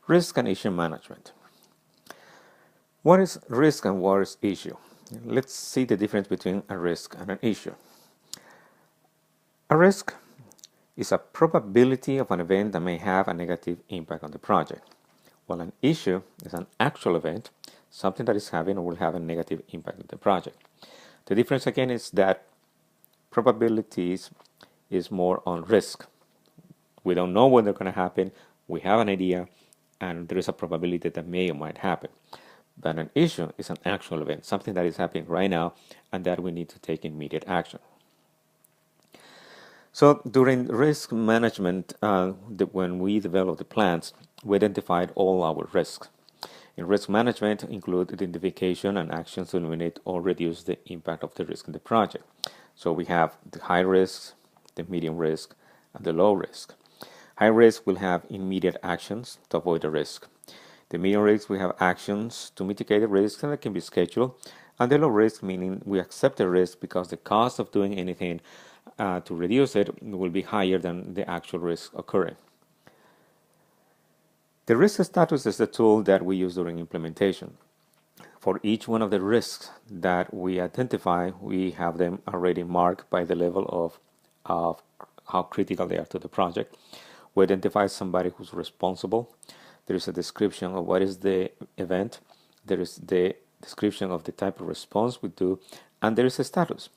Risk and issue management. What is risk and what is issue? Let's see the difference between a risk and an issue. A risk is a probability of an event that may have a negative impact on the project, while an issue is an actual event, something that is having or will have a negative impact on the project. The difference again is that probabilities is more on risk. We don't know when they're going to happen, we have an idea, and there is a probability that may or might happen. But an issue is an actual event, something that is happening right now and that we need to take immediate action. So during risk management, when we developed the plans, we identified all our risks. In risk management include identification and actions to eliminate or reduce the impact of the risk in the project. So we have the high risks, the medium risk, and the low risk. High risk will have immediate actions to avoid the risk. The medium risk we have actions to mitigate the risk and that can be scheduled. And the low risk meaning we accept the risk because the cost of doing anything to reduce it will be higher than the actual risk occurring. The risk status is the tool that we use during implementation. For each one of the risks that we identify, we have them already marked by the level of how critical they are to the project. We identify somebody who's responsible. There is a description of what is the event. There is the description of the type of response we do, and there is a status.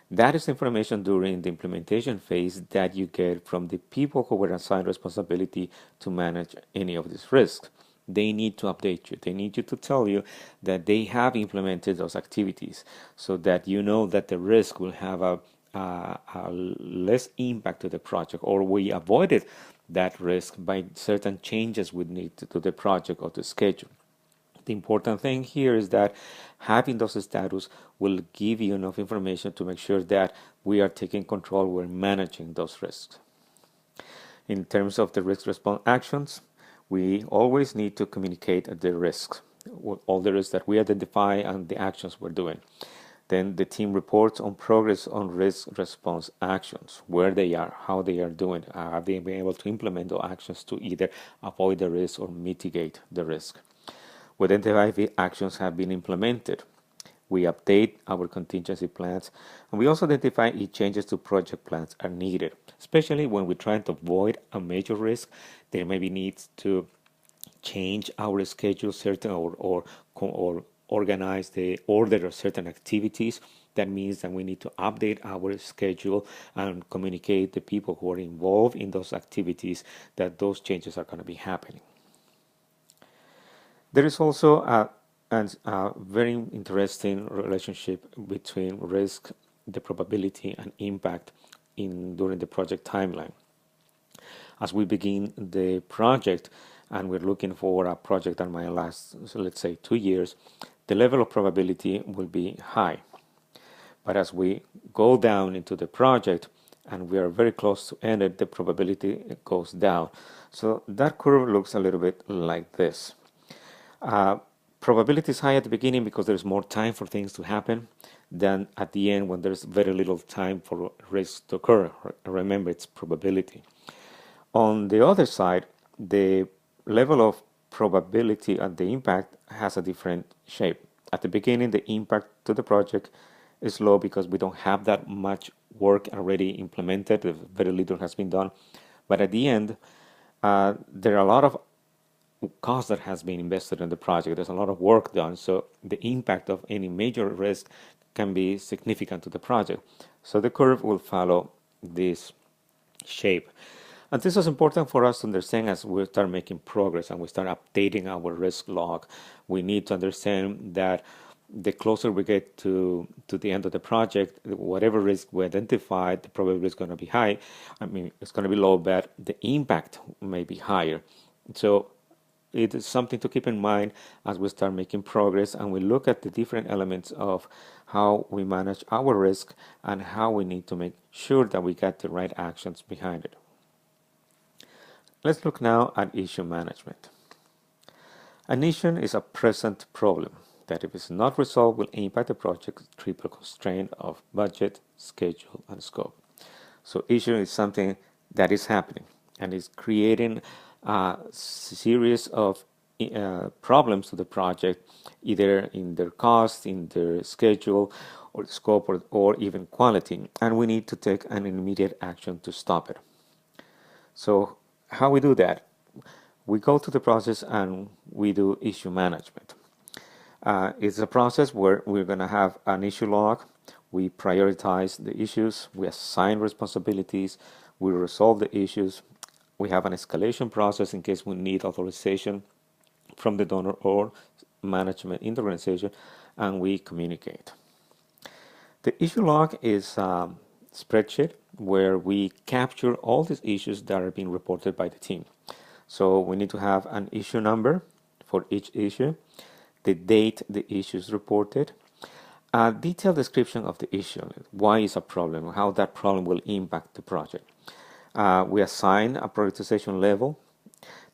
That is information during the implementation phase that you get from the people who were assigned responsibility to manage any of these risks. They need to update you. They need you to tell you that they have implemented those activities so that you know that the risk will have a less impact to the project, or we avoided that risk by certain changes we need to the project or the schedule. The important thing here is that having those status will give you enough information to make sure that we are taking control, we're managing those risks. In terms of the risk response actions, we always need to communicate the risks, all the risks that we identify and the actions we're doing. Then the team reports on progress on risk response actions, where they are, how they are doing, have they been able to implement those actions to either avoid the risk or mitigate the risk. We identify if actions have been implemented. We update our contingency plans, and we also identify if changes to project plans are needed, especially when we're trying to avoid a major risk. There may be needs to change our schedule certain or organize the order of certain activities. That means that we need to update our schedule and communicate the people who are involved in those activities that those changes are going to be happening. There is also a very interesting relationship between risk, the probability, and impact during the project timeline. As we begin the project and we're looking for a project that might last, so let's say 2 years, the level of probability will be high. But as we go down into the project and we are very close to end it, the probability goes down. So that curve looks a little bit like this. Probability is high at the beginning because there's more time for things to happen than at the end when there's very little time for risks to occur. Remember, it's probability. On the other side, the level of probability and the impact has a different shape. At the beginning, the impact to the project is low because we don't have that much work already implemented. Very little has been done. But at the end, there are a lot of cost that has been invested in the project. There's a lot of work done, so the impact of any major risk can be significant to the project. So the curve will follow this shape. And this is important for us to understand as we start making progress and we start updating our risk log. We need to understand that the closer we get to the end of the project, whatever risk we identify, the probability is going to be high. I mean, it's going to be low, but the impact may be higher. So it is something to keep in mind as we start making progress and we look at the different elements of how we manage our risk and how we need to make sure that we get the right actions behind it. Let's look now at issue management. An issue is a present problem that if it's not resolved will impact the project's triple constraint of budget, schedule, and scope. So issue is something that is happening and is creating a series of problems to the project, either in their cost, in their schedule, or scope, or even quality, and we need to take an immediate action to stop it. So how we do that? We go to the process and we do issue management. It's a process where we're going to have an issue log. We prioritize the issues, we assign responsibilities, we resolve the issues. We have an escalation process in case we need authorization from the donor or management in the organization, and we communicate. The issue log is a spreadsheet where we capture all these issues that are being reported by the team. So we need to have an issue number for each issue, the date the issue is reported, a detailed description of the issue, why it's a problem, how that problem will impact the project. We assign a prioritization level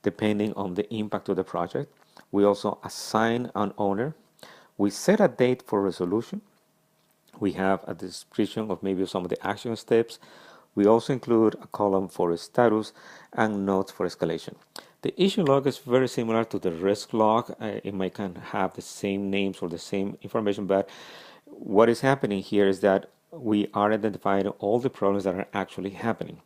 depending on the impact of the project. We also assign an owner. We set a date for resolution. We have a description of maybe some of the action steps. We also include a column for status and notes for escalation. The issue log is very similar to the risk log. It might kind of have the same names or the same information, but what is happening here is that we are identifying all the problems that are actually happening,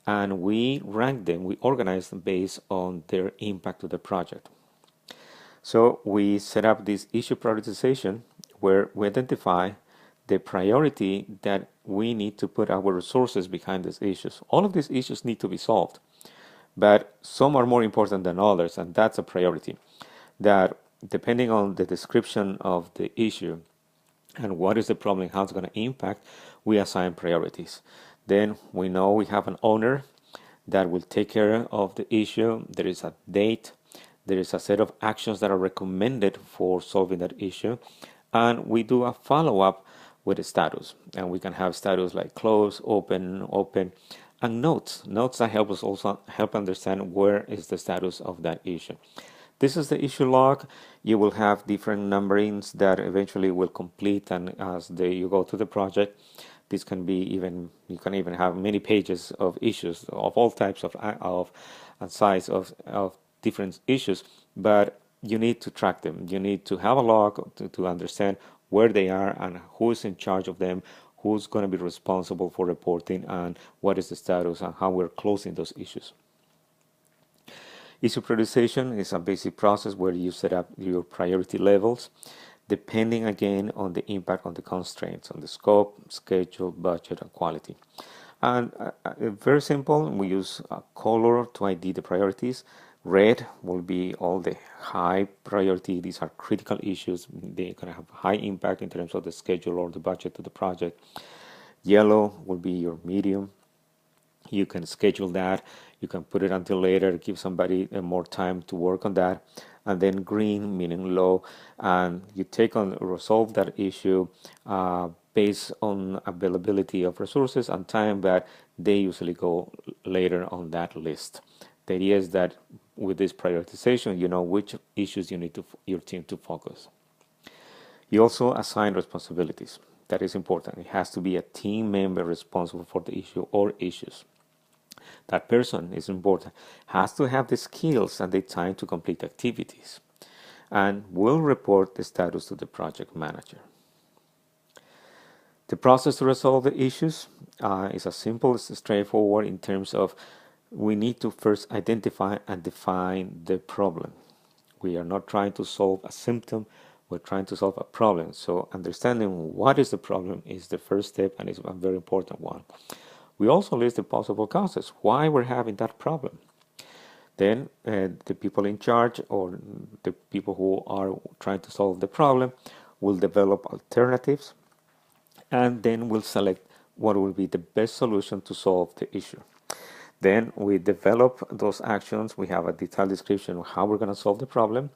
and we rank them, we organize them based on their impact to the project. So we set up this issue prioritization where we identify the priority that we need to put our resources behind these issues. All of these issues need to be solved, but some are more important than others, and that's a priority. That depending on the description of the issue and what is the problem, how it's going to impact, we assign priorities. Then we know we have an owner that will take care of the issue. There is a date. There is a set of actions that are recommended for solving that issue. And we do a follow-up with the status. And we can have status like close, open, and notes. Notes that help us also help understand where is the status of that issue. This is the issue log. You will have different numberings that eventually will complete, and as you go to the project, this can be even, you can even have many pages of issues of all types of and size of different issues, but you need to track them. You need to have a log to understand where they are and who is in charge of them, who's going to be responsible for reporting, and what is the status and how we're closing those issues. Issue prioritization is a basic process where you set up your priority levels, depending again on the impact on the constraints, on the scope, schedule, budget, and quality. And very simple, we use a color to ID the priorities. Red will be all the high priority. These are critical issues. They're going to have high impact in terms of the schedule or the budget of the project. Yellow will be your medium. You can schedule that. You can put it until later, give somebody more time to work on that. And then green, meaning low, and you take on resolve that issue based on availability of resources and time, but they usually go later on that list. The idea is that with this prioritization, you know which issues you need your team to focus. You also assign responsibilities. That is important. It has to be a team member responsible for the issue or issues. That person is important, has to have the skills and the time to complete activities, and will report the status to the project manager. The process to resolve the issues is as simple as straightforward in terms of we need to first identify and define the problem. We are not trying to solve a symptom, we're trying to solve a problem. So understanding what is the problem is the first step, and is a very important one. We also list the possible causes, why we're having that problem. Then the people in charge or the people who are trying to solve the problem will develop alternatives, and then we'll select what will be the best solution to solve the issue. Then we develop those actions. We have a detailed description of how we're going to solve the problem.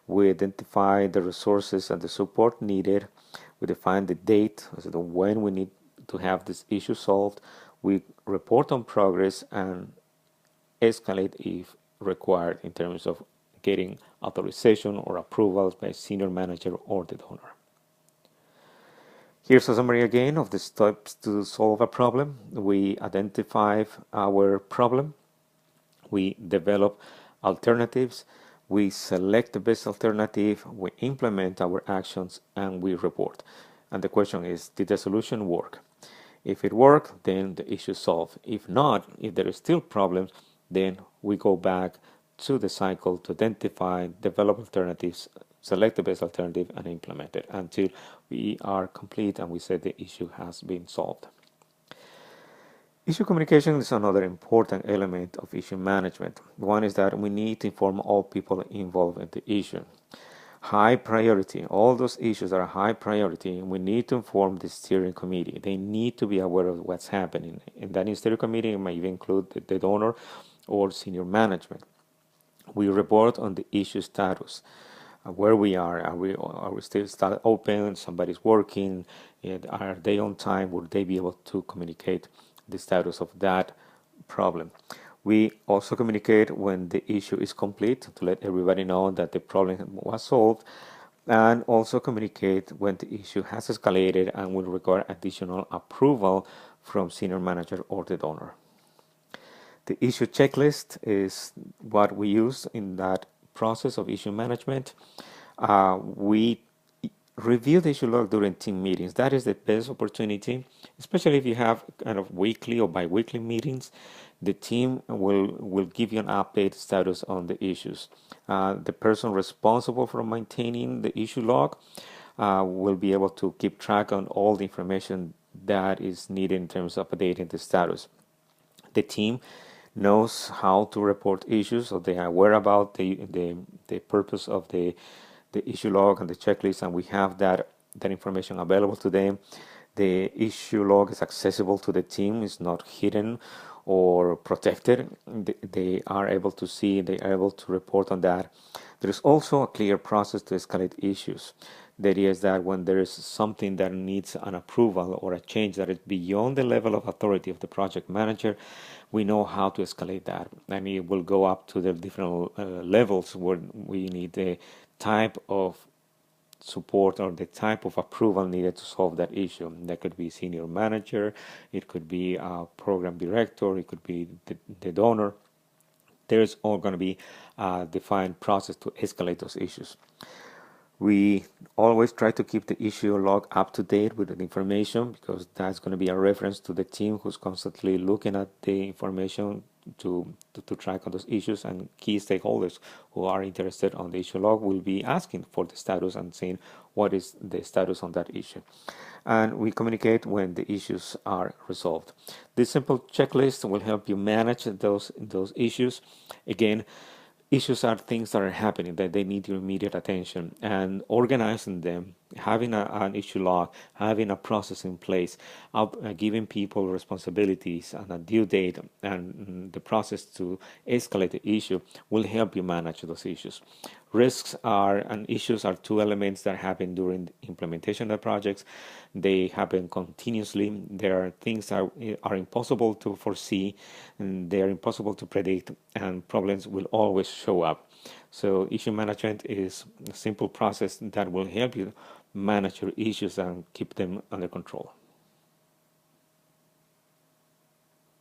We identify the resources and the support needed. We define the date, so when we need to have this issue solved. We report on progress and escalate if required in terms of getting authorization or approvals by senior manager or the donor. Here's a summary again of the steps to solve a problem. We identify our problem. We develop alternatives, we select the best alternative, we implement our actions, and we report. And the question is, did the solution work? If it worked, then the issue is solved. If not, if there is still problems, then we go back to the cycle to identify, develop alternatives, select the best alternative, and implement it until we are complete and we say the issue has been solved. Issue communication is another important element of issue management. One is that we need to inform all people involved in the issue. High priority, all those issues are high priority, and we need to inform the steering committee. They need to be aware of what's happening. And that steering committee may even include the donor or senior management. We report on the issue status. Where we are we still open? Somebody's working? Are they on time? Would they be able to communicate the status of that problem? We also communicate when the issue is complete to let everybody know that the problem was solved, and also communicate when the issue has escalated and will require additional approval from senior manager or the donor. The issue checklist is what we use in that process of issue management. We review the issue log during team meetings. That is the best opportunity, especially if you have kind of weekly or bi-weekly meetings. The team will give you an update status on the issues. The person responsible for maintaining the issue log will be able to keep track on all the information that is needed in terms of updating the status. The team knows how to report issues, so they are aware about the purpose of the issue log and the checklist, and we have that information available to them. The issue log is accessible to the team, it's not hidden or protected. They are able to see, they are able to report on that. There is also a clear process to escalate issues. The idea is that when there is something that needs an approval or a change that is beyond the level of authority of the project manager, we know how to escalate that. And it will go up to the different levels where we need the type of support or the type of approval needed to solve that issue. That could be senior manager, it could be a program director, it could be the donor. There's all going to be a defined process to escalate those issues. We always try to keep the issue log up to date with the information, because that's going to be a reference to the team who's constantly looking at the information to track on those issues, and key stakeholders who are interested on the issue log will be asking for the status and saying what is the status on that issue. And we communicate when the issues are resolved. This simple checklist will help you manage those issues. Again, issues are things that are happening that they need your immediate attention, and organizing them, having an issue log, having a process in place, giving people responsibilities and a due date and the process to escalate the issue will help you manage those issues. Risks and issues are two elements that happen during the implementation of projects. They happen continuously. There are things that are impossible to foresee, and they are impossible to predict, and problems will always show up. So issue management is a simple process that will help you manage your issues and keep them under control.